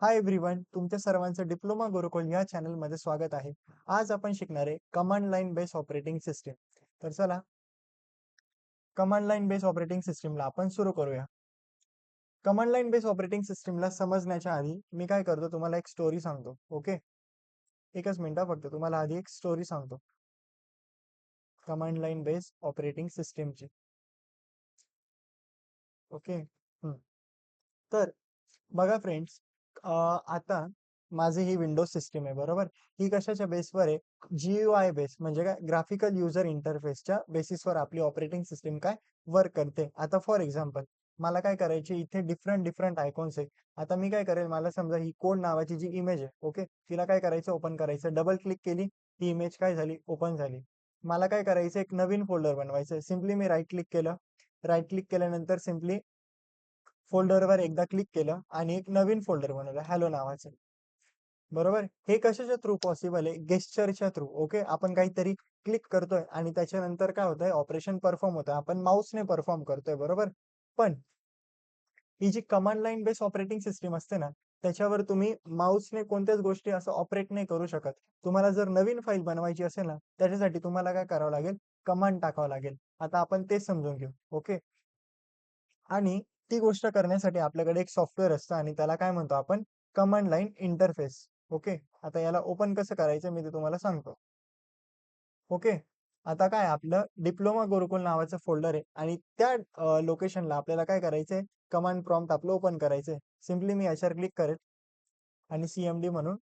Hi everyone, तुमच्या सर्वांचं diploma गुरुकुल या चॅनलमध्ये स्वागत आहे. आज आपण शिकणार आहे command line base operating system. तर चला, कमांड लाईन बेस ऑपरेटिंग सिस्टीमला आपण सुरू करूया. कमांड लाईन बेस ऑपरेटिंग सिस्टीमला समजण्याच्या आधी मी काय करतो तुम्हाला एक स्टोरी सांगतो. ओके, एकच मिनिट फक्त तुम्हाला आधी एक स्टोरी सांगतो कमांड लाईन बेस ऑपरेटिंग सिस्टीमची. ओके. तर बघा फ्रेंड्स, आता माझी ही विंडोज सिस्टीम आहे बरोबर. ही कशाच्या बेसवर आहे? GUI बेस म्हणजे काय, ग्राफिकल युजर इंटरफेसच्या बेसिसवर आपली ऑपरेटिंग सिस्टीम काय वर्क करते. आता फॉर एक्झाम्पल मला काय करायचे, इथे डिफरंट डिफरंट आयकॉन्स आहे. आता मी काय करेल, मला समजा ही कोड नावाची जी इमेज आहे, ओके, तिला काय करायचं, ओपन करायचं. डबल क्लिक केली, ती इमेज काय झाली, ओपन झाली. मला काय करायचं, एक नवीन फोल्डर बनवायचं. सिम्पली मी राईट क्लिक केलं. राईट क्लिक केल्यानंतर सिम्पली फोल्डरवर एकदा क्लिक केलं आणि एक नवीन फोल्डर बनवलं हॅलो नावाचं. बरोबर, हे कशाच्या थ्रू पॉसिबल आहे? गेस्चरच्या थ्रू. ओके, आपण काहीतरी क्लिक करतोय आणि त्याच्यानंतर काय होतंय, ऑपरेशन परफॉर्म होतं. आपण माऊसने परफॉर्म करतोय बरोबर. पण ही जी command line base operating system असते ना, त्याच्यावर तुम्ही माऊसने कोणत्याच गोष्टी असं ऑपरेट नाही करू शकत. तुम्हाला जर नवीन फाईल बनवायची असेल ना, त्याच्यासाठी तुम्हाला काय करावं लागेल, कमांड टाकावं लागेल. आता आपण ते समजून घेऊ. ओके, आणि ती गोष्ट करण्यासाठी आपल्याकडे एक सॉफ्टवेअर असतं आणि त्याला काय म्हणतो आपण, कमांड लाईन इंटरफेस. ओके, आता याला ओपन कसं करायचं मी ते तुम्हाला सांगतो. ओके, आता काय आपलं डिप्लोमा गुरुकुल नावाचं फोल्डर आहे आणि त्या लोकेशनला आपल्याला काय करायचंय, कमांड प्रॉम्प्ट आपलं ओपन करायचंय. सिम्पली मी याच्यावर क्लिक करेल आणि CMD म्हणून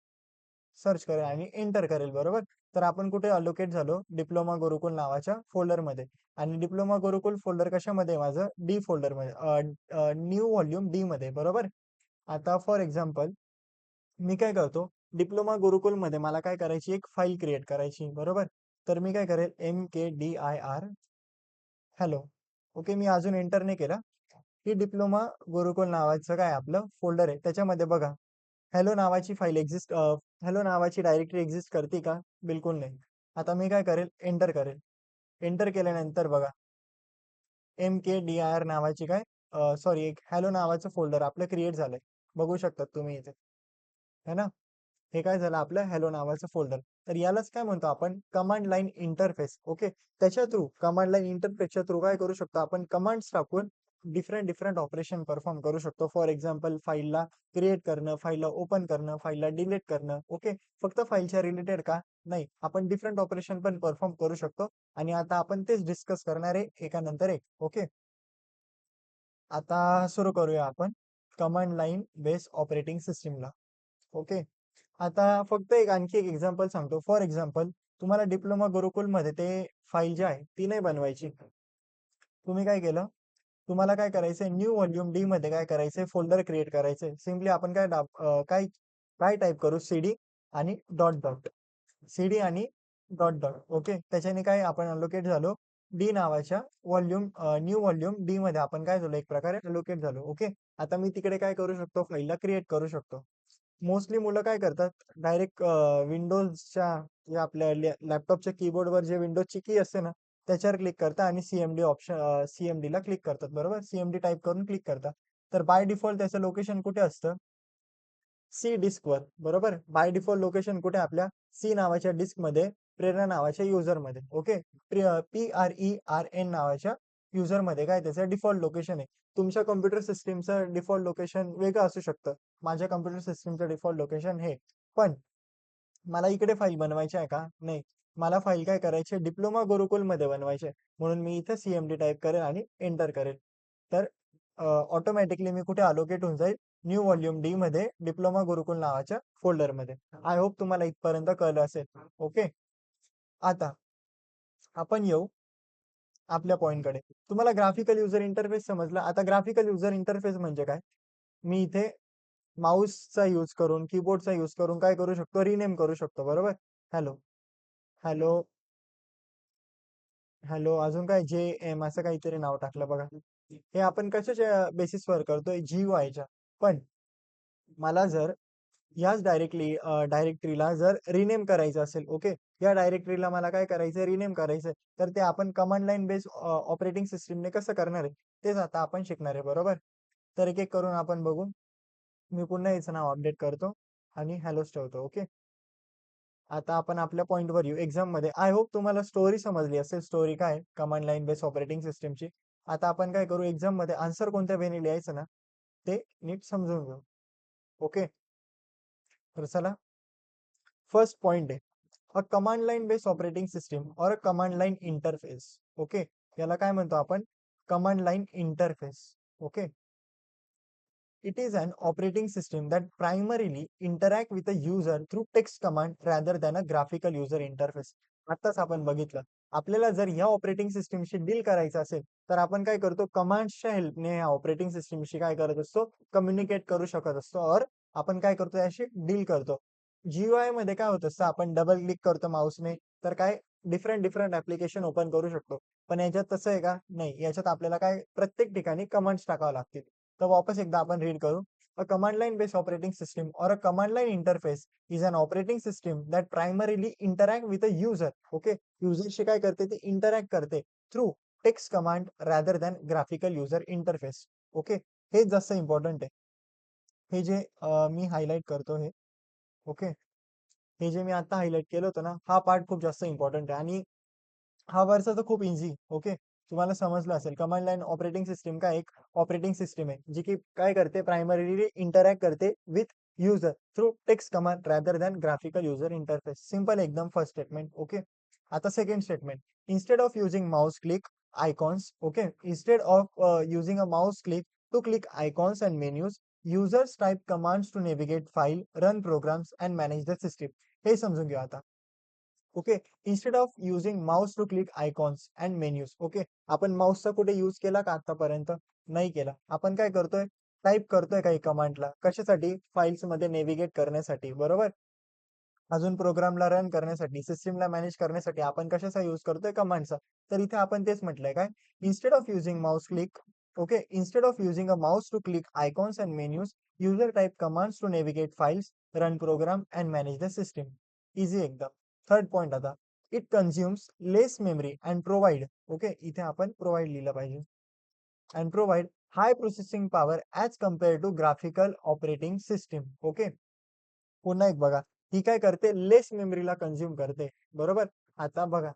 सर्च करेल आणि एंटर करेल बरोबर. तर आपण कुठे अलोकेट झालो, डिप्लोमा गुरुकुल नावाच्या फोल्डरमध्ये. आणि डिप्लोमा गुरुकुल फोल्डर कशामध्ये आहे माझं, डी फोल्डरमध्ये, न्यू व्हॉल्यूम डी मध्ये बरोबर. आता फॉर एक्झाम्पल मी काय करतो, डिप्लोमा गुरुकुल मध्ये मला काय करायची, एक फाईल क्रिएट करायची बरोबर. तर मी काय करेल, MKDIR हॅलो. ओके, मी अजून एंटर नाही केला. ही डिप्लोमा गुरुकुल नावाचं काय आपलं फोल्डर आहे. त्याच्यामध्ये बघा, हॅलो नावाची फाईल हॅलो नावाची डायरेक्टरी एक्झिस्ट करते का? बिलकुल नाही. आता मी काय करेल, एंटर करेल. एंटर केल्यानंतर बघा, MKDIR नावाची काय, सॉरी, एक हॅलो नावाचं फोल्डर आपलं क्रिएट झालंय. बघू शकतात तुम्ही इथे, है ना. हे काय झालं, आपलं हॅलो नावाचं फोल्डर. तर यालाच काय म्हणतो आपण, कमांड लाईन इंटरफेस. ओके, त्याच्या थ्रू, कमांड लाईन इंटरफेसच्या थ्रू काय करू शकतो आपण, कमांड्स टाकून डिफरंट डिफरंट ऑपरेशन परफॉर्म करू शकतो. फॉर एक्झाम्पल फाईलला क्रिएट करणं, फाईलला ओपन करणं, फाईलला डिलीट करणं. ओके, फक्त फाईलच्या रिलेटेड का नाही, आपण डिफरंट ऑपरेशन पण परफॉर्म करू शकतो. आणि आता आपण तेच डिस्कस करणार आहे एकानंतर एक. ओके, आता सुरू करूया आपण कमांड लाईन बेस ऑपरेटिंग सिस्टीमला. ओके, आता फक्त एक आणखी एक एक्झाम्पल सांगतो. फॉर एक्झाम्पल तुम्हाला डिप्लोमा गुरुकुल मध्ये ते फाईल जी आहे ती नाही बनवायची. तुम्ही काय केलं, तुम्हाला काय करायचंय, न्यू व्हॉल्यूम डी मध्ये काय करायचंय, फोल्डर क्रिएट करायचंय. सिम्पली आपण काय काय टाईप करू, CD आणि डॉट डॉट, CD आणि डॉट डॉट. ओके, त्याच्याने काय आपण अलोकेट झालो डी नावाच्या व्हॉल्यूम, न्यू व्हॉल्यूम डी मध्ये आपण काय झालो, एक प्रकारे अलोकेट झालो. ओके, आता मी तिकडे काय करू शकतो, फाईलला क्रिएट करू शकतो. मोस्टली मुलं काय करतात, डायरेक्ट विंडोजच्या, जे आपल्या लॅपटॉपच्या कीबोर्डवर जे विंडोजची की असते ना, त्याच्यावर क्लिक करतात आणि CMD ला क्लिक करतात बरोबर. CMD टाईप करून क्लिक करतात. तर बाय डिफॉल्ट त्याचं लोकेशन कुठे असतं, सी डिस्कवर बरोबर. बाय डिफॉल्ट लोकेशन कुठे, आपल्या सी नावाच्या डिस्क मध्ये, प्रेरणा नावाच्या युजर मध्ये. ओके, PRERN नावाच्या युजर मध्ये काय त्याचं डिफॉल्ट लोकेशन आहे. तुमच्या कम्प्युटर सिस्टीमचं डिफॉल्ट लोकेशन वेगळं असू शकतं. माझ्या कम्प्युटर सिस्टीमचं डिफॉल्ट लोकेशन हे. पण मला इकडे फाईल बनवायची आहे का? नाही. मला फाईल काय करायची, डिप्लोमा गुरुकुल मध्ये बनवायची आहे. म्हणून मी इथे CMD टाइप करेल आणि एंटर करेल. तर ऑटोमॅटिकली मी कुठे अलोकेट होऊन जाईल, न्यू व्हॉल्यूम डी मध्ये, डिप्लोमा गुरुकुल नावाच्या फोल्डरमध्ये. आय होप तुम्हाला इथपर्यंत कळलं असेल. ओके, आता आपण येऊ आपल्या पॉइंटकडे. तुम्हाला ग्राफिकल युजर इंटरफेस समजला. आता ग्राफिकल युजर इंटरफेस म्हणजे काय, मी इथे माऊसचा यूज करून, कीबोर्डचा यूज करून काय करू शकतो, रिनेम करू शकतो बरोबर. हॅलो, हॅलो, हॅलो, अजून काय, JM असं काहीतरी नाव टाकलं बघा. हे आपण कशाच्या बेसिसवर करतोय, GUIच्या. पण मला जर याच डायरेक्टरीला जर रिनेम करायचं असेल, ओके, या डायरेक्टरीला मला काय करायचं, रिनेम करायचंय, तर ते आपण कमांड लाईन बेस ऑपरेटिंग सिस्टीमने कसं करणार आहे, तेच आता आपण शिकणार आहे बरोबर. तर एक एक करून आपण बघू. मी पुन्हा याचं नाव अपडेट करतो आणि हॅलोच ठेवतो. ओके. आता आपण आपल्या पॉइंटवर येऊ. एक्झाम मध्ये आय होप तुम्हाला स्टोरी समजली असेल. स्टोरी काय कमांड लाईन बेस ऑपरेटिंग सिस्टमची. आता आपण काय करू, एक्झाम मध्ये आन्सर कोणत्या वेने लिहायचं ना ते नीट समजून घेऊ. ओके. तर चला, फर्स्ट पॉइंट आहे a command line base operating system or a command line interface. Okay. याला काय म्हणतो आपण, command line interface. Okay. It is an operating system that primarily interact with the user through text command rather than a graphical user interface. आताच आपण बघितलं, आपल्याला जर ह्या ऑपरेटिंग सिस्टमशी डील करायचं असेल तर आपण काय करतो, कमांड्सच्या हेल्पने ह्या ऑपरेटिंग सिस्टमशी काय करत असतो, कम्युनिकेट करू शकत असतो और आपण काय करतो, याशी डील करतो. जीयूआय मध्ये काय होत असतं, आपण डबल क्लिक करतो माऊसने तर काय डिफरंट डिफरंट ऍप्लिकेशन ओपन करू शकतो. पण याच्यात तसं आहे का, नाही. याच्यात आपल्याला काय प्रत्येक ठिकाणी कमांड्स टाकावं लागतील. तर वापस एकदा आपण रीड करू. A command line based operating system or a command line interface is an operating system that primarily interact with a user. Okay. युजरशी काय करते, ते इंटरॅक्ट करते through text command rather than graphical user interface. Okay. हे जास्त important आहे. हे जे मी हायलाइट करतो हे. ओके. हे जे मी आता हायलाइट केलं होतं ना, हा पार्ट खूप जास्त इम्पॉर्टंट आहे आणि हा वरचा तर खूप इझी. ओके. तुम्हाला समजलं असेल, कमांड लाईन ऑपरेटिंग सिस्टम का एक ऑपरेटिंग सिस्टम आहे जी की काय करते, प्रायमरीली इंटरॅक्ट करते with user through text command rather than graphical user interface. Simple एकदम फर्स्ट स्टेटमेंट. ओके. आता second statement, instead of using mouse click icons. Okay. Instead of using a mouse click to click icons and menus, users type commands to navigate file, run programs and manage the system. हे समजून घेऊ आता. Okay. Instead of using mouse to click icons and menus. Okay. आपण माउसचा कुठे use केला का आतापर्यंत, नाही केला. आपण काय करतोय, टाईप करतोय काही कमांडला, कशासाठी, फाइल्स मध्ये नेव्हिगेट करण्यासाठी, बरोबर. अजून प्रोग्रामला रन करण्यासाठी, सिस्टमला मॅनेज करण्यासाठी आपण कशाचा यूज करतोय, कमांडचा. तर इथे आपण तेच म्हटलंय काय, instead of using mouse click. Okay. Instead of using a mouse to click icons and menus, user type commands to navigate files, run program and manage the system. Easy एकदम. थर्ड पॉइंट आता, it consumes less memory and provide. Okay. इथे आपण provide लिहिलं पाहिजे. And provide high processing power as compare to graphical operating system. Okay. पुन्हा एक बघा, ही काय करते, लेस मेमरीला कंझ्युम करते, बरोबर. आता बघा,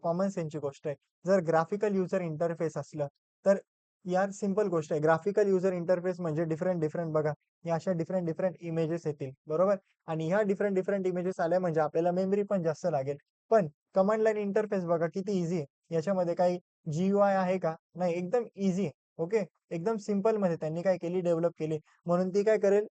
कॉमन सेन्सची गोष्ट आहे. जर ग्राफिकल युजर इंटरफेस असलं तर यार सिंपल गोष्ट आहे. ग्राफिकल युजर इंटरफेस म्हणजे डिफरंट डिफरंट बघा, या अशा डिफरंट डिफरंट इमेजेस येतील, बरोबर. आणि ह्या डिफरंट डिफरंट इमेजेस आल्या म्हणजे आपल्याला मेमरी पण जास्त लागेल. पण कमांड लाईन इंटरफेस बघा किती इझी आहे. याच्यामध्ये काही जीयूआय आहे का, नाही. एकदम इझी आहे. ओके. एकदम सिंपल मध्ये त्यांनी काय केली, डेव्हलप केली. म्हणून ती काय करेल,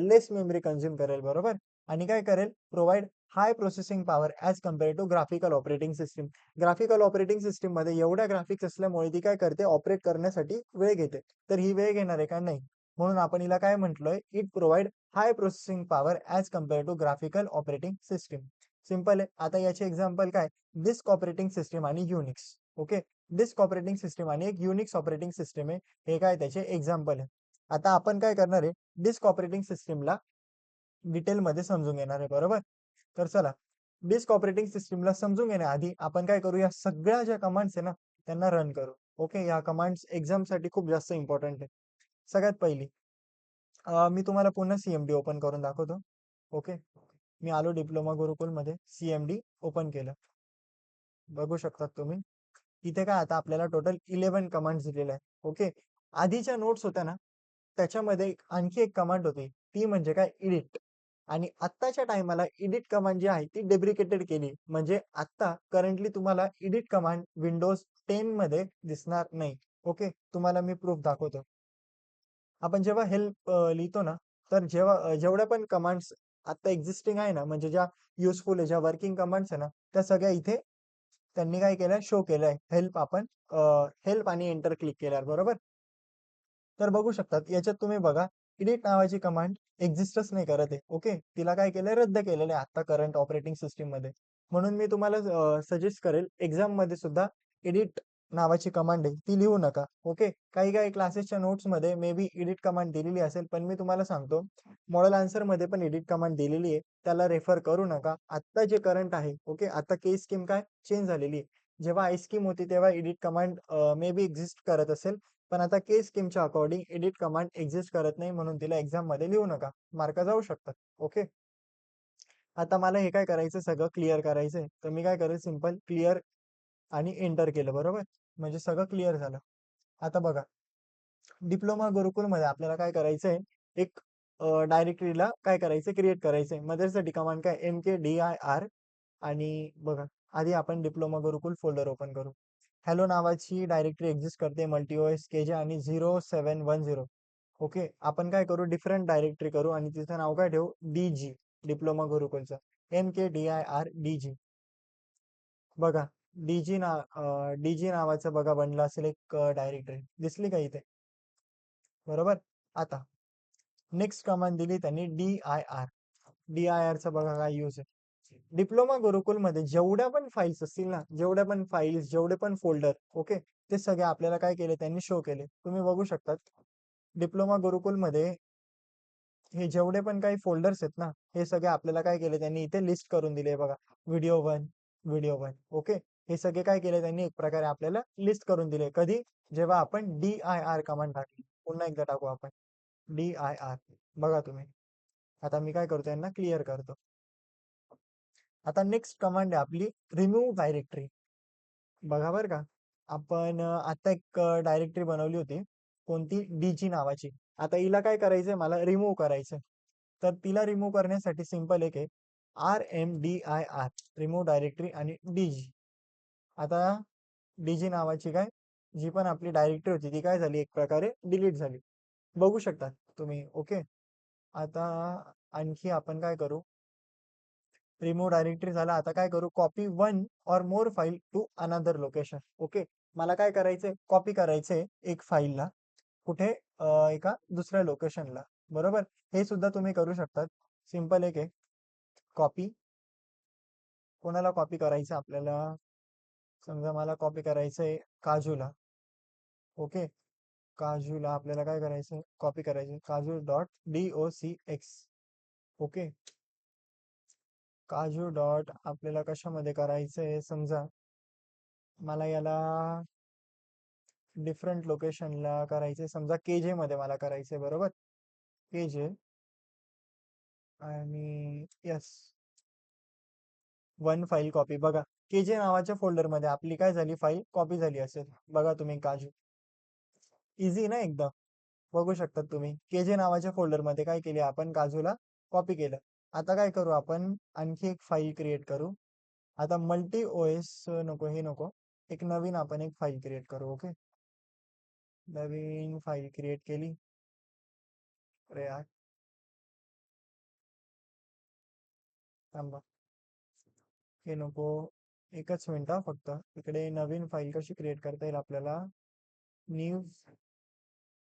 लेस मेमरी कंझ्युम करेल, बरोबर. आणि काय करेल, provide high processing power as compare to graphical operating system. Graphical operating system मध्ये एवढ्या ग्राफिक्स असल्यामुळे ती काय करते, ऑपरेट करण्यासाठी वेळ घेते. तर ही वेळ घेणार आहे का, नाही. म्हणून आपण हिला काय म्हटलोय, it provide high processing power as compare to graphical operating system. Simple आहे. आता याचे एक्झाम्पल काय, डिस्क ऑपरेटिंग सिस्टम आणि Unix. Okay. Disk operating system आणि एक युनिक्स ऑपरेटिंग सिस्टम आहे, हे काय त्याचे एक्झाम्पल आहे. आता आपण काय करणार आहे, डिस्क ऑपरेटिंग सिस्टमला डिटेलमध्ये समजून घेणार आहे, बरोबर. तर चला, डिस्क ऑपरेटिंग सिस्टमला समजून घेण्याआधी आपण काय करू, या सगळ्या ज्या कमांड्स आहे ना त्यांना रन करू. ओके. या कमांड्स एक्झामसाठी खूप जास्त इम्पॉर्टंट आहे. सगळ्यात पहिली, मी तुम्हाला पुन्हा सीएमडी ओपन करून दाखवतो. ओके. मी आलो डिप्लोमा गुरुकुलमध्ये, सीएमडी ओपन केलं. बघू शकतात तुम्ही. इथे काय आता आपल्याला टोटल 11 कमांड्स दिलेल्या आहेत. ओके. आधीच्या नोट्स होत्या ना, त्याच्यामध्ये आणखी एक कमांड होती, ती म्हणजे काय, एडिट. आणि आत्ताच्या टायमाला एडिट कमांड जी आहे ती डेब्रिकेटेड केली. म्हणजे आता करंटली तुम्हाला एडिट कमांड विंडोज 10 मध्ये दिसणार नाही. ओके. तुम्हाला मी प्रूफ दाखवतो. आपण जेव्हा हेल्प लिहितो ना, तर जेवढ्या पण कमांड्स आता एक्झिस्टिंग आहे ना, म्हणजे ज्या युजफुल आहे, ज्या वर्किंग कमांड्स आहे ना, त्या सगळ्या इथे त्यांनी काय केलंय, शो केलंय. हेल्प आपण हेल्प आणि एंटर क्लिक केल्यावर, बरोबर. तर बघू शकतात याच्यात तुम्ही बघा, एडिट नावाची कमांड एक्झिस्टच नाही करत आहे. ओके. तिला काय केलंय, रद्द केलेलं आहे आता करंट ऑपरेटिंग सिस्टम मध्ये. म्हणून मी तुम्हाला सजेस्ट करेल, एक्झाम मध्ये सुद्धा एडिट नावाची कमांड आहे ती लिहू नका. ओके. काही काही क्लासेसच्या नोट्स मध्ये मे बी एडिट कमांड दिलेली असेल, पण मी तुम्हाला सांगतो, मॉडेल आन्सर मध्ये पण एडिट कमांड दिलेली आहे, त्याला रेफर करू नका. आता जे करंट आहे, ओके, आता केस स्कीम काय चेंज झालेली आहे. जेव्हा आय स्कीम होती तेव्हा edit command may be exist करत असेल, पण आता के स्कीमच्या अकॉर्डिंग एडिट कमांड एक्झिस्ट करत नाही, म्हणून तिला एक्झाम मध्ये लिहू नका, मार्क जाऊ शकतात. ओके. आता मला हे काय करायचं, सगळं क्लिअर करायचंय, तर मी काय करेल, सिंपल क्लिअर आणि एंटर केलं, बरोबर, म्हणजे सगळं क्लिअर झालं. आता बघा, डिप्लोमा गुरुकुल मध्ये आपल्याला काय करायचंय, एक डायरेक्टरीला काय करायचं, क्रिएट करायचंय. मग त्यासाठी कमांड काय, MKDIR. आणि बघा, आधी आपण डिप्लोमा गुरुकुल फोल्डर ओपन करू. हॅलो नावाची डायरेक्टरी एक्झिस्ट करते, मल्टीओएस केजे आणि 0710. ओके, आपण काय करू, डिफरंट डायरेक्टरी करू आणि तिचं नाव काय ठेवू, DG, डिप्लोमा गुरुकुलचं. MKDIR DG. बघा, डीजी नावाचं बघा बनलं असेल एक डायरेक्टरी, दिसली का इथे, बरोबर. आता नेक्स्ट कमांड दिली त्यांनी, DIR. DIRचा बघा काय यूज आहे. डिप्लोमा गुरुकुल मध्ये जेवढ्या पण फाईल्स असतील ना, जेवढ्या पण फाईल्स, जेवढे पण फोल्डर, ओके, ते सगळे आपल्याला काय केले, त्यांनी शो केले. तुम्ही बघू शकतात, डिप्लोमा गुरुकुल मध्ये हे जेवढे पण काही फोल्डर्स आहेत ना, हे सगळे आपल्याला काय केले, त्यांनी इथे लिस्ट करून दिले बघा. Video 1, video 1. ओके, हे सगळे काय केले त्यांनी, एक प्रकारे आपल्याला लिस्ट करून दिले. कधी, जेव्हा आपण DIR कमांड टाकली. पुन्हा एकदा टाकू आपण, DIR. बघा तुम्ही, आता मी काय करतो, यांना क्लिअर करतो. आता नेक्स्ट कमांड आहे आपली, रिमूव्ह डायरेक्टरी. बघा बरं का, आपण आता एक डायरेक्टरी बनवली होती, कोणती, डीजी नावाची. आता हिला काय करायचंय, मला रिमूव्ह करायचंय. तर तिला रिमूव्ह करण्यासाठी सिंपल एक आहे, RMDIR, रिमूव्ह डायरेक्टरी आणि डीजी. आता डीजी नावाची काय, जी पण आपली डायरेक्टरी होती ती काय झाली, एक प्रकारे डिलीट झाली, बघू शकता तुम्ही. ओके. आता आणखी आपण काय करू, रिमूव्ह डायरेक्टरी झाला. आता काय करू, copy 1 or more file to another location. Okay, मला काय करायचंय, कॉपी करायचंय एक फाईलला, कुठे, एका दुसऱ्या लोकेशनला, बरोबर. हे सुद्धा तुम्ही करू शकतात. सिंपल एक आहे, कॉपी, कोणाला कॉपी करायचं आपल्याला, समजा मला कॉपी करायचंय काजूला. ओके, काजूला आपल्याला काय करायचं, कॉपी करायचं, काजू.docx. ओके, काजू डॉट आपल्याला कशामध्ये करायचंय, समजा मला याला डिफरंट लोकेशनला करायचंय, समजा केजे मध्ये मला करायचंय, बरोबर. केजे आणि यस, 1 फाईल कॉपी. बघा, केजे नावाच्या फोल्डर मध्ये आपली काय झाली, फाईल कॉपी झाली असेल. बघा तुम्ही, काजू, इझी ना एकदम. बघू शकतात तुम्ही, केजे नावाच्या फोल्डर मध्ये काय केले आपण, काजूला कॉपी केलं. आता काय करू, आपण आणखी एक फाईल क्रिएट करू. आता मल्टी ओएस नको, हे नको, एक नवीन आपण एक फाईल क्रिएट करू. ओके, नवीन फाईल क्रिएट केली. अरे यार, थांबा, हे नको, एकच मिनिट फक्त. इकडे नवीन फाईल कशी क्रिएट करता येईल आपल्याला, न्यू,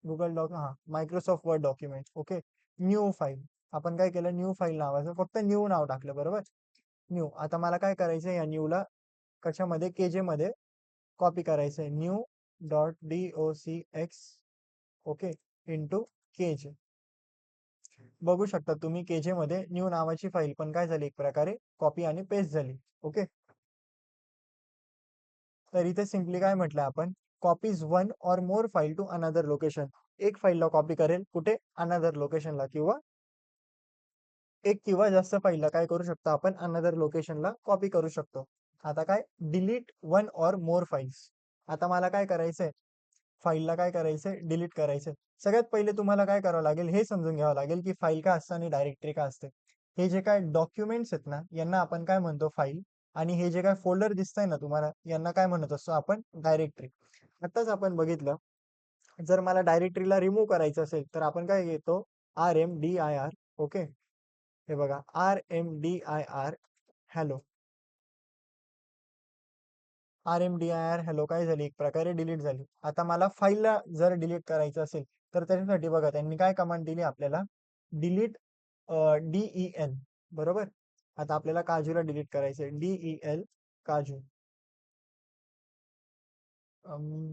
गुगल डॉक, हा, Microsoft word document. Okay, new file. आपण काय केलं, न्यू फाईल नावाचं फक्त न्यू नाव टाकलं, बरोबर. न्यू. आता मला काय करायचं, या न्यूला कशामध्ये, केजे मध्ये कॉपी करायचंय, new.docx. Okay, into KJ. बघू शकता तुम्ही, केजे मध्ये न्यू नावाची फाईल पण काय झाली, एक प्रकारे कॉपी आणि पेस्ट झाली. ओके, तर इथे सिंपली काय म्हटलं आपण, copies 1 or more file to another location. एक फाईलला कॉपी करेल, कुठे, अनदर लोकेशनला, किंवा एक किंवा जास्त फाईलला काय करू शकतो आपण, अनदर लोकेशनला कॉपी करू शकतो. आता काय, डिलीट 1 or more फाईल्स. आता मला काय करायचंय, फाईलला काय करायचंय, डिलीट करायचंय. सगळ्यात पहिले तुम्हाला काय करावं लागेल, हे समजून घ्यावं लागेल की फाईल काय असतं आणि डायरेक्टरी काय असते. हे जे काय डॉक्युमेंट्स आहेत ना, यांना आपण काय म्हणतो, फाईल. आणि हे जे काय फोल्डर दिसतंय ना तुम्हाला, यांना काय म्हणत असतो आपण, डायरेक्टरी. आताच आपण बघितलं, जर मला डायरेक्टरीला रिमूव्ह करायचं असेल तर आपण काय घेतो, RMDIR. ओके, हे बघा, RMDIR हॅलो. RMDIR हॅलो काय झाली, एक प्रकारे डिलीट झाली. आता मला फाईलला जर डिलीट करायचं असेल, तर त्याच्यासाठी बघा त्यांनी काय कमांड दिली आपल्याला, डिलीट DEL, बरोबर. आता आपल्याला काजूला डिलीट करायचंय, DEL काजू.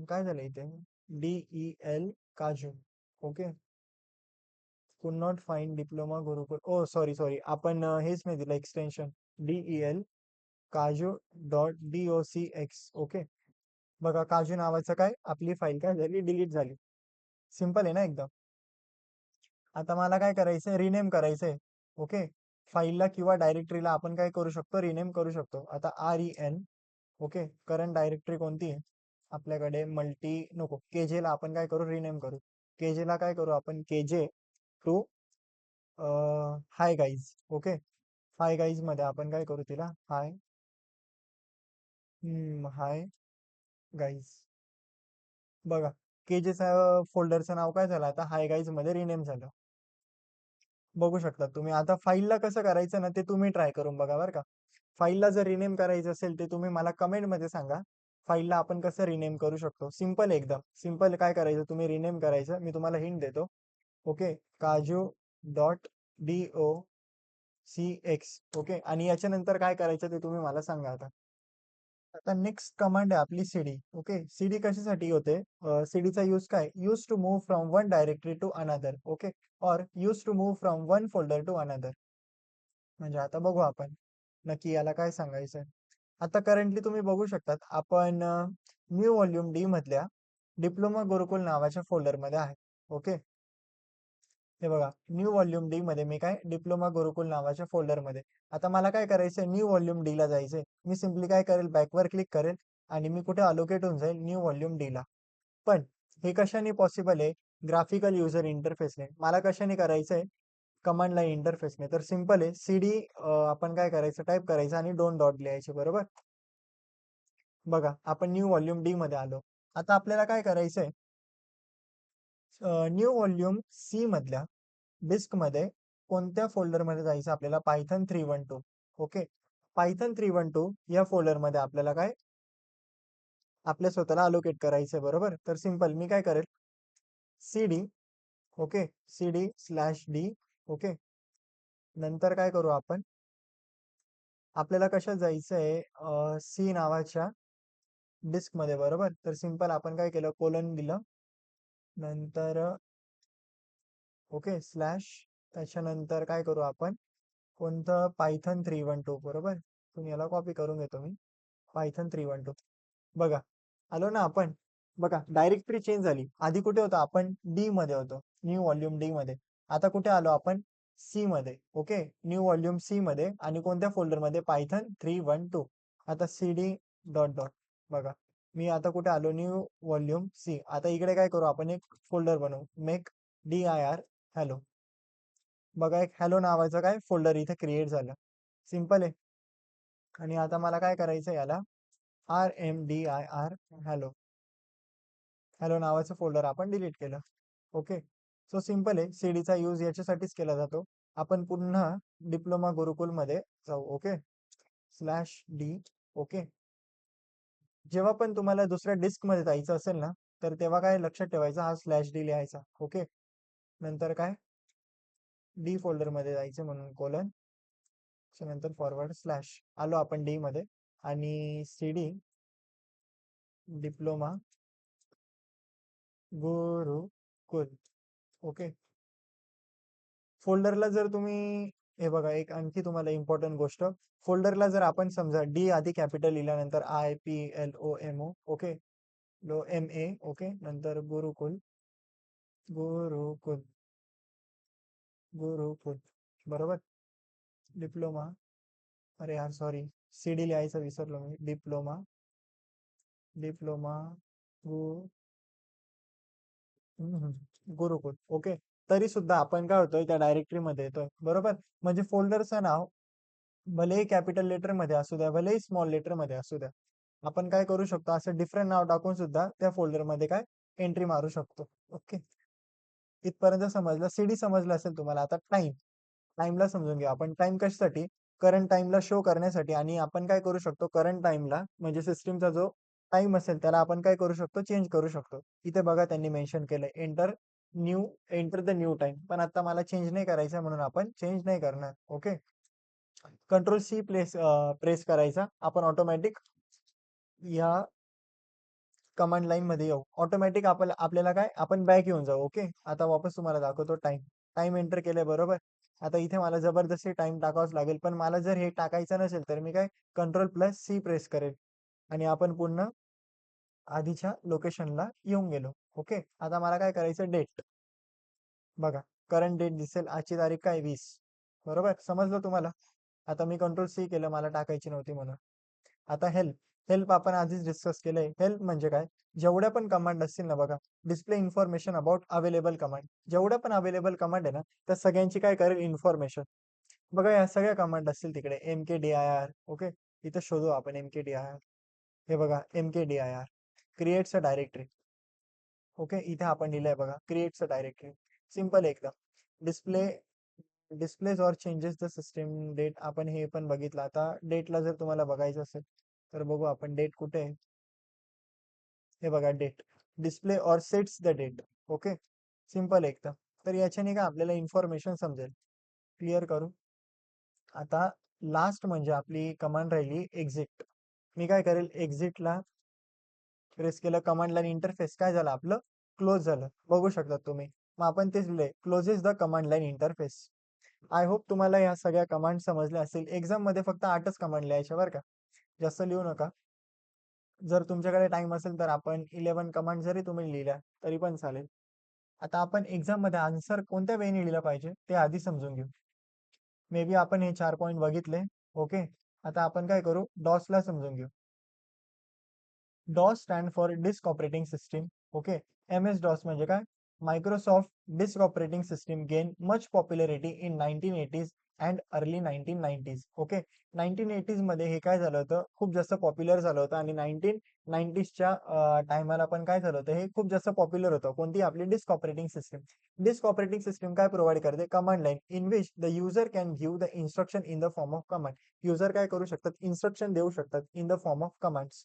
काय झालं इथे, DEL काजू. Okay, could not find diploma Gurukul, oh sorry sorry, आपण हेच नाही दिलं एक्सटेन्शन, DEL kaju.docx. ओके. बघा काजू नावाचं काय आपली फाईल काय झाली डिलीट झाली. सिंपल आहे ना एकदम. आता मला काय करायचंय रिनेम करायचंय. ओके. फाईलला किंवा डायरेक्टरीला आपण काय करू शकतो रिनेम करू शकतो. आता REN. ओके. करंट डायरेक्टरी कोणती आहे आपल्याकडे मल्टी नको केजे ला आपण काय करू रिनेम करू. केजे ला काय करू आपण KJ to hi guys. Okay. Hi guys मध्ये आपण काय करू तिला हाय गाईज. बघा केजेचा फोल्डरचं नाव काय झालं आता हाय गाईज मध्ये रिनेम झालं. बघू शकता तुम्ही. आता फाईलला कसं करायचं ना ते तुम्ही ट्राय करून बघा बरं का. फाईलला जर रिनेम करायचं असेल ते तुम्ही मला कमेंट मध्ये सांगा. फाईलला आपण कसं रिनेम करू शकतो. सिंपल एकदम सिंपल. काय करायचं तुम्ही रिनेम करायचं मी तुम्हाला हिंट देतो. ओके. काजू डॉट DOCX. ओके. आणि याच्यानंतर काय करायचं ते तुम्ही मला सांगा आता. आता नेक्स्ट कमांड आहे आपली सीडी. ओके. सीडी कशासाठी होते. सीडीचा यूज काय use to move from one directory to another. Okay. Or use to move from one folder to another. म्हणजे आता बघू आपण नक्की याला काय सांगायचंय. आता करंटली तुम्ही बघू शकतात आपण न्यू व्हॉल्यूम डी मधल्या डिप्लोमा गुरुकुल नावाच्या फोल्डर मध्ये आहे. ओके. हे बघा न्यू व्हॉल्यूम डी मध्ये मी काय डिप्लोमा गुरुकुल नावाच्या फोल्डर मध्ये. आता मला काय करायचंय न्यू व्हॉल्यूम डी ला जायचंय. मी सिम्पली काय करेल बॅकवर क्लिक करेल आणि मी कुठे अलोकेट होऊन जाईल न्यू व्हॉल्यूम डी ला. पण हे कशाने पॉसिबल आहे ग्राफिकल युजर इंटरफेसने. मला कशाने करायचंय कमांड लाईन इंटरफेसने. तर सिंपल आहे सीडी आपण काय करायचं टाईप करायचं आणि 2 डॉट लिहायचे बरोबर. बघा आपण न्यू व्हॉल्यूम डी मध्ये आलो. आता आपल्याला काय करायचंय न्यू व्हॉल्यूम सी मधल्या डिस्क मध्ये कोणत्या फोल्डर मध्ये जायचं आपल्याला पायथन 312. ओके. पायथन 312 या फोल्डर मध्ये आपल्याला काय आपल्या स्वतःला अलोकेट करायचंय बरोबर. तर सिंपल मी काय करेल सीडी. ओके. CD/D. ओके. नंतर काय करू आपण आपल्याला कशात जायचंय सी नावाच्या डिस्क मध्ये बरोबर. तर सिंपल आपण काय केलं कोलन दिलं. नंतर ओके स्लॅश. त्याच्यानंतर काय करू आपण कोणतं पायथन 312 बरोबर. तुम्ही याला कॉपी करून घेतो मी पायथन 312. बघा आलो ना आपण. बघा डायरेक्टरी चेंज झाली. आधी कुठे होतो आपण डी मध्ये होतो न्यू व्हॉल्यूम डी मध्ये. आता कुठे आलो आपण सी मध्ये. ओके. न्यू व्हॉल्यूम सी मध्ये आणि कोणत्या फोल्डर मध्ये पायथन 312. आता CD डॉट डॉट. बघा मी आता कुठे आलो न्यू व्हॉल्यूम सी. आता इकडे काय करू आपण एक फोल्डर बनवू मेक dir हॅलो. बघा एक हॅलो नावाचं काय फोल्डर इथे क्रिएट झालं. सिंपल आहे. आणि आता मला काय करायचं याला RMDIR हॅलो. हॅलो नावाचं फोल्डर आपण डिलीट केलं. ओके. सो सिंपल आहे सीडीचा यूज याच्यासाठीच केला जातो. आपण पुन्हा डिप्लोमा गुरुकुल मध्ये जाऊ. ओके. /D. ओके. जेव्हा पण तुम्हाला दुसऱ्या डिस्क मध्ये जायचं असेल ना तर तेव्हा काय लक्षात ठेवायचं हा /D लिहायचा. ओके. नंतर काय डी फोल्डर मध्ये जायचं म्हणून कोलन. नंतर फॉरवर्ड स्लॅश. आलो आपण डी मध्ये आणि CD डिप्लोमा गुरुकुल. ओके. फोल्डरला जर तुम्ही हे बघा एक आणखी तुम्हाला इम्पॉर्टंट गोष्ट फोल्डरला जर आपण समजा डी आधी कॅपिटल लिहिल्यानंतर IPLOMO. ओके. MA. ओके. नंतर गुरुकुल गुरुकुल गुरुकुल बरोबर. डिप्लोमा अरे यार सॉरी CD लिहायचं विसरलो मी. डिप्लोमा डिप्लोमा गु गुरुकुल. ओके. तरी सुद्धा आपण काय होतोय त्या डायरेक्टरी मध्ये येतोय बरोबर. म्हणजे फोल्डरचं नाव भलेही कॅपिटल लेटर मध्ये असू द्या भलेही स्मॉल लेटर मध्ये असू द्या आपण काय करू शकतो असं डिफरंट नाव टाकून सुद्धा त्या फोल्डर मध्ये काय एंट्री मारू शकतो. ओके. इथपर्यंत समजलं. सीडी समजलं असेल तुम्हाला. आता टाइम टाइमला समजून घ्या आपण. टाइम कशासाठी करंट टाइमला शो करण्यासाठी. आणि आपण काय करू शकतो करंट टाइमला म्हणजे सिस्टीमचा जो टाइम असेल त्याला आपण काय करू शकतो चेंज करू शकतो. इथे बघा त्यांनी मेन्शन केलंय एंटर द न्यू टाइम. पण आता मला चेंज नाही करायचं म्हणून आपण चेंज नाही करणार. ओके. कंट्रोल C प्रेस करायचा. आपण ऑटोमॅटिक या कमांड लाईन मध्ये येऊ. ऑटोमॅटिक आपल्याला काय आपण बॅक येऊन जाऊ. ओके. आता वापस तुम्हाला दाखवतो टाइम. टाइम एंटर केलंय बरोबर. आता इथे मला जबरदस्ती टाइम टाकावाच लागेल, पण मला जर हे टाकायचं नसेल तर मी काय Ctrl+C प्रेस करेल आणि आपण पुन्हा आधीच्या लोकेशनला येऊन गेलो. ओके, आता मला काय करायचं, डेट बघा, करंट डेट दिसेल, आजची तारीख काय 20, बरोबर समजलं तुम्हाला. आता मी Ctrl+C केलं, मला टाकायची नव्हती म्हणून. आता हेल्प, हेल्प आपण आधीच डिस्कस केलंय. हेल्प म्हणजे काय, जेवढ्या पण कमांड असतील ना बघा, display information about available command, जेवढ्या पण अवेलेबल कमांड आहे ना त्या सगळ्यांची काय करेल, इन्फॉर्मेशन. बघा या सगळ्या कमांड असतील तिकडे, mkdir. ओके, इथं शोधू आपण mkdir. हे बघा mkdir creates a directory. Okay, इथे आपण लिहिलंय बघा, क्रिएट्स अ डायरेक्टरी. सिंपल एकदम. Display displays or changes the system date, आपण हे पण बघितलं. आता डेटला जर तुम्हाला बघायचं असेल तर बघू आपण, डेट कुठे आहे. हे बघा date, display or sets the date. Okay, simple एकदम. तर याच्याने काय आपल्याला इन्फॉर्मेशन समजेल. क्लिअर करू. आता लास्ट म्हणजे आपली कमांड राहिली एक्झिट. मी काय करेल, एक्झिटला प्रेस केलं, कमांड लाईन इंटरफेस काय झालं आपलं, क्लोज झालं. बघू शकता तुम्ही. मग आपण तेच लिहिले, closes the command line interface. I hope तुम्हाला या सगळ्या कमांड समजल्या असतील. एक्झाम मध्ये फक्त 8च कमांड लिहायच्या बरं का, जास्त लिहू नका. जर तुमच्याकडे टाइम असेल तर आपण 11 कमांड जरी तुम्ही लिहिल्या तरी पण चालेल. आता आपण एक्झाम मध्ये आन्सर कोणत्या वेने लिहिला पाहिजे ते आधी समजून घेऊ. मे बी आपण हे 4 पॉईंट बघितले. ओके, आता आपण काय करू, डॉसला समजून घेऊ. DOS stand for disk operating system. Okay, MS DOS म्हणजे काय, Microsoft disk operating system gain much popularity in 1980s and early 1990s. Okay, 1980s मध्ये हे काय झालं होतं, खूप जास्त पॉप्युलर झालं होतं आणि 1990sच्या टायमाला पण काय झालं होतं, हे खूप जास्त पॉप्युलर होतं. कोणती, आपली disk operating system. Disk operating system काय प्रोव्हाइड करते, command line in which the user can give the instruction in the form of command. User काय करू शकतात, इन्स्ट्रक्शन देऊ शकतात in the form of commands.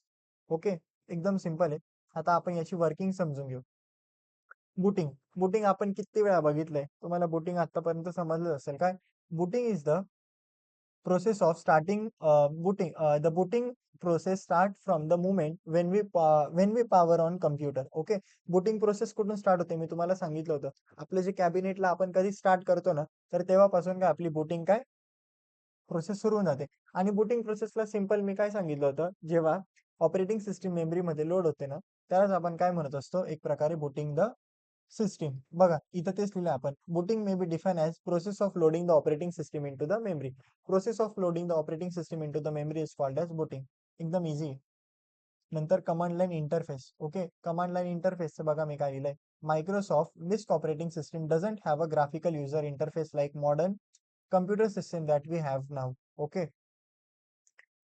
Okay, एकदम सिंपल आहे. आता आपण याची वर्किंग समजून घेऊ. बुटिंग, बुटिंग आपण किती वेळा बघितलंय, तुम्हाला बुटिंग आतापर्यंत समजलं असेल. काय, booting is the process of starting booting. The booting process start from the moment when we power on computer. Okay, booting process कुठून स्टार्ट होते, मी तुम्हाला सांगितलं होतं. आपलं जे कॅबिनेटला आपण कधी स्टार्ट करतो ना, तर तेव्हापासून काय आपली बुटिंग काय प्रोसेस सुरू होऊन जाते. आणि बुटिंग प्रोसेसला सिंपल मी काय सांगितलं होतं, जेव्हा ऑपरेटिंग सिस्टीम मेमरीमध्ये लोड होते ना, त्यालाच आपण काय म्हणत असतो, एक प्रकारे बुटिंग द सिस्टीम. बघा इथं तेच लिहिलं आपण, booting may be define as process of loading the operating system into the memory. Process of loading the operating system into the memory is called as booting. एकदम इझी. नंतर command line interface. Okay, command line इंटरफेसचं बघा मी काय लिहिलंय, Microsoft disk operating system doesn't have a graphical user interface like modern computer system that we have now. Okay,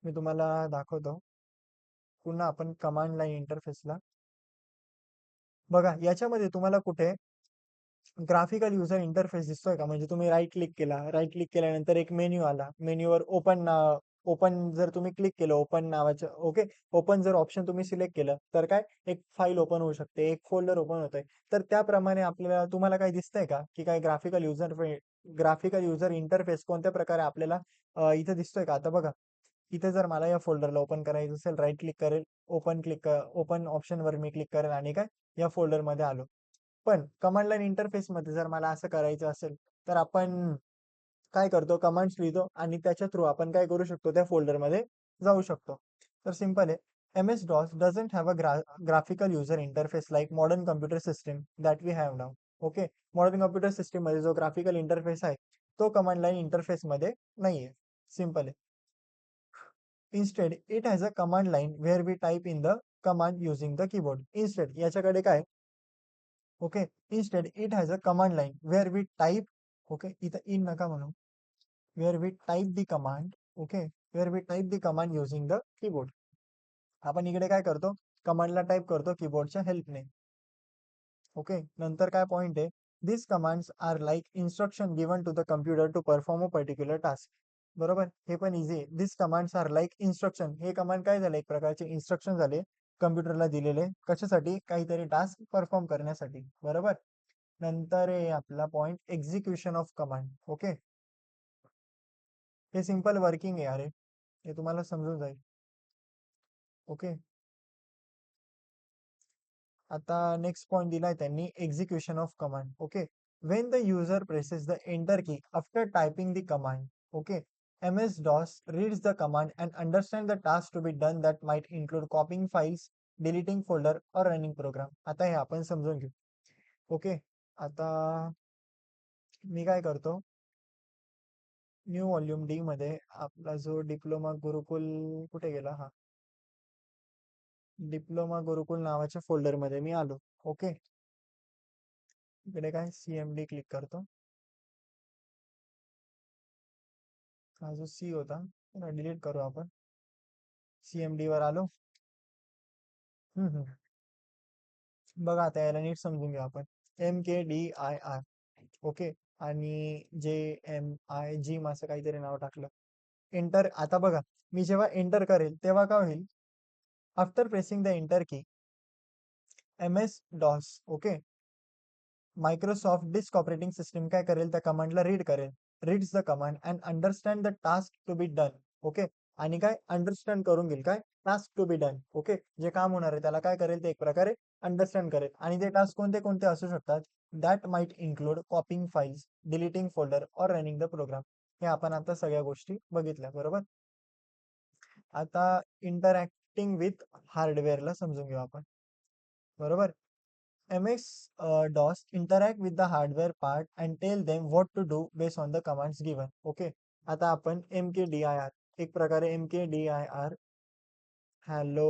मी तुम्हाला दाखवतो. पुन्हा आपण कमांड लाईन इंटरफेसला बघा, याच्यामध्ये तुम्हाला कुठे ग्राफिकल युजर इंटरफेस दिसतोय का, म्हणजे तुम्ही राईट क्लिक केला, राईट क्लिक केल्यानंतर एक मेन्यू आला, मेन्यूवर ओपन, ओपन जर तुम्ही क्लिक केलं ओपन नावाचं. ओके, ओपन जर ऑप्शन तुम्ही सिलेक्ट केलं तर काय, एक फाईल ओपन होऊ शकते, एक फोल्डर ओपन होतंय. तर त्याप्रमाणे आपल्याला, तुम्हाला काय दिसतंय का, की काय ग्राफिकल युजर इंटरफेस कोणत्या प्रकारे आपल्याला इथे दिसतोय का. आता बघा, इथे जर मला या फोल्डरला ओपन करायचं असेल, राईट क्लिक करेल, ओपन ऑप्शनवर मी क्लिक करेल आणि काय या फोल्डरमध्ये आलो. पण कमांड लाईन इंटरफेस मध्ये जर मला असं करायचं असेल तर आपण काय करतो, कमांड्स लिहितो आणि त्याच्या थ्रू आपण काय करू शकतो, त्या फोल्डरमध्ये जाऊ शकतो. तर सिंपल आहे. MS DOS doesn't have a graphical user interface like modern computer system that we have now. Okay, modern computer system मध्ये जो ग्राफिकल इंटरफेस आहे तो कमांड लाईन इंटरफेस मध्ये नाहीये. सिंपल आहे. Instead it has a command line where we type in the command using the keyboard. Instead याच्याकडे काय, okay, instead it has a command line where we type. Okay, इथं in नका म्हणू, where we type the command. ओके, where we type the command using the keyboard. आपण इकडे काय करतो, कमांडला टाईप करतो कीबोर्डच्या हेल्पने. ओके, नंतर काय पॉइंट आहे, this commands are like instruction given to the computer to perform a particular task. बरोबर, हे पण इझी आहे. This commands are like instruction, हे कमांड काय झाले, एक प्रकारचे इन्स्ट्रक्शन झाले कम्प्युटरला दिलेले, कशासाठी, काहीतरी टास्क परफॉर्म करण्यासाठी. बरोबर. नंतर आहे आपला point execution of command. Okay, हे सिंपल वर्किंग आहे अरे, हे तुम्हाला समजून जाईल. ओके, आता नेक्स्ट पॉइंट दिलाय त्यांनी, execution of command. Okay, when the user presses the enter key after typing the command. Okay, MS-DOS reads the command and understand the task to be done that might include copying files, deleting folder or running program. आता हे आपण समजून घेऊ. Okay, आता मी काय करतो, new volume D मध्ये आपला जो डिप्लोमा गुरुकुल कुठे गेला, हा डिप्लोमा गुरुकुल नावाच्या फोल्डर मध्ये मी आलो. ओके, इकडे काय CMD क्लिक करतो. हा जो सी होता त्याला डिलीट करू आपण. CMD वर आलो. बघा आता याला नीट समजून घेऊ आपण. MKDIR. ओके, आणि JMIG असं काहीतरी नाव टाकलं. एंटर. आता बघा, मी जेव्हा एंटर करेल तेव्हा काय होईल, after pressing the enter key MS-DOS, okay, Microsoft disk operating system काय करेल, त्या कमांडला रीड करेल. Reads the command and understand the task to be done. Okay, आणि काय अंडरस्टँड करून घेईल, काय task to be done. Okay, जे काम होणार आहे त्याला काय करेल ते एक प्रकारे अंडरस्टँड करेल. आणि ते टास्क कोणते कोणते असू शकतात, that might include कॉपिंग files, deleting folder और रनिंग द प्रोग्राम. हे आपण आता सगळ्या गोष्टी बघितल्या, बरोबर. आता इंटरॅक्टिंग विथ हार्डवेअरला समजून घेऊ आपण, बरोबर. MS-DOS interact with the hardware part and tell them what to do based on the commands given. Okay, आता आपण MKDIR, एक प्रकारे MKDIR हॅलो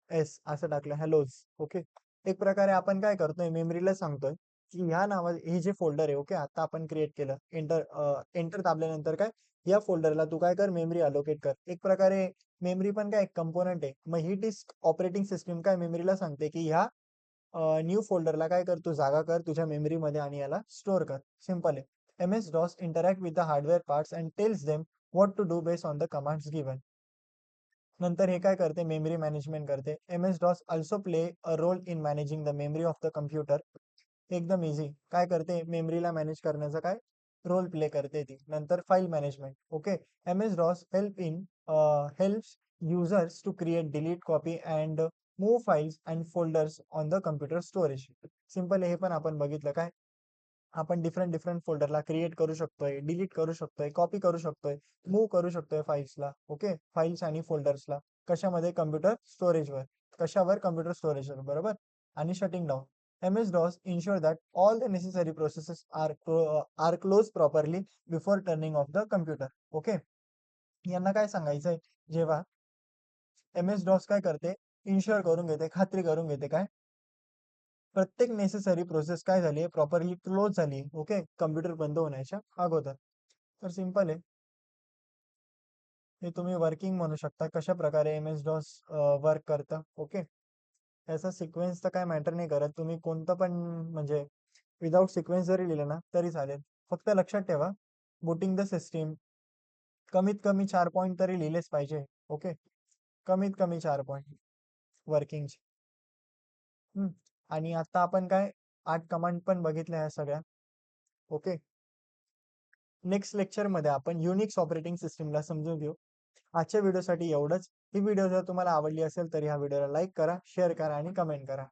एस असं टाकलं, हॅलोज. ओके, एक प्रकारे आपण काय करतोय, मेमरीला सांगतोय की ह्या नावा हे जे फोल्डर आहे, ओके, आता आपण क्रिएट केलं. एंटर दाबल्यानंतर काय, या फोल्डरला तू काय कर, मेमरी अलोकेट कर. एक प्रकारे मेमरी पण काय एक कंपोनंट आहे. मग ही डिस्क ऑपरेटिंग सिस्टीम काय मेमरीला सांगते की ह्या न्यू फोल्डरला काय कर, तू जागा कर तुझ्या मेमरीमध्ये आणि याला स्टोअर कर. सिंपल आहे. MS-DOS interact with the hardware parts and tells them what to do based on the commands given. नंतर हे काय करते, मेमरी मॅनेजमेंट करते. MS-DOS also play a role in managing the memory of the computer. एकदम easy. काय करते, मेमरीला manage करण्याचा काय रोल प्ले करते ती. नंतर file management. Okay, MS-DOS helps users to create, delete, copy and move files and folders on the computer storage. Simple, हे पण आपण बघितलं. काय आपण डिफरंट डिफरंट फोल्डरला क्रिएट करू शकतोय, डिलीट करू शकतोय, कॉपी करू शकतोय, मूव्ह करू शकतोय फाईल्सला. ओके, फाईल्स आणि फोल्डर्सला कशामध्ये, कम्प्युटर स्टोरेजवर. कशावर, कम्प्युटर स्टोरेजवर, बरोबर. आणि shutting down. MS-DOS ensure that all the necessary processes are closed properly before turning off the computer. Okay, यांना काय सांगायचंय, जेव्हा MS-DOS काय करते, इन्शुअर करून घेते, खात्री करून घेते, काय प्रत्येक नेसेसरी प्रोसेस काय झाली, प्रॉपरली क्लोज झाली. ओके, कम्प्युटर बंद होण्याच्या अगोदर. तर सिंपल आहे, हे तुम्ही वर्किंग म्हणू शकता, कशा प्रकारे MS-DOS वर्क करतं. ओके, याचा सिक्वेन्स तर काय मॅटर नाही करत, तुम्ही कोणतं पण म्हणजे विदाउट सिक्वेन्स जरी लिहिलं ना तरी चालेल. फक्त लक्षात ठेवा, बुटिंग द सिस्टीम कमीत कमी 4 पॉईंट तरी लिहिलेच पाहिजे. ओके, कमीत कमी 4 पॉईंट वर्किंगचे. आणि आता आपण काय 8 कमांड पण बघितल्या ह्या सगळ्या. ओके, नेक्स्ट लेक्चर मध्ये आपण युनिक्स ऑपरेटिंग सिस्टीमला समजून घेऊ. आजच्या व्हिडिओसाठी एवढंच. ही व्हिडिओ जर तुम्हाला आवडली असेल तर ह्या व्हिडिओला लाईक करा, शेअर करा आणि कमेंट करा.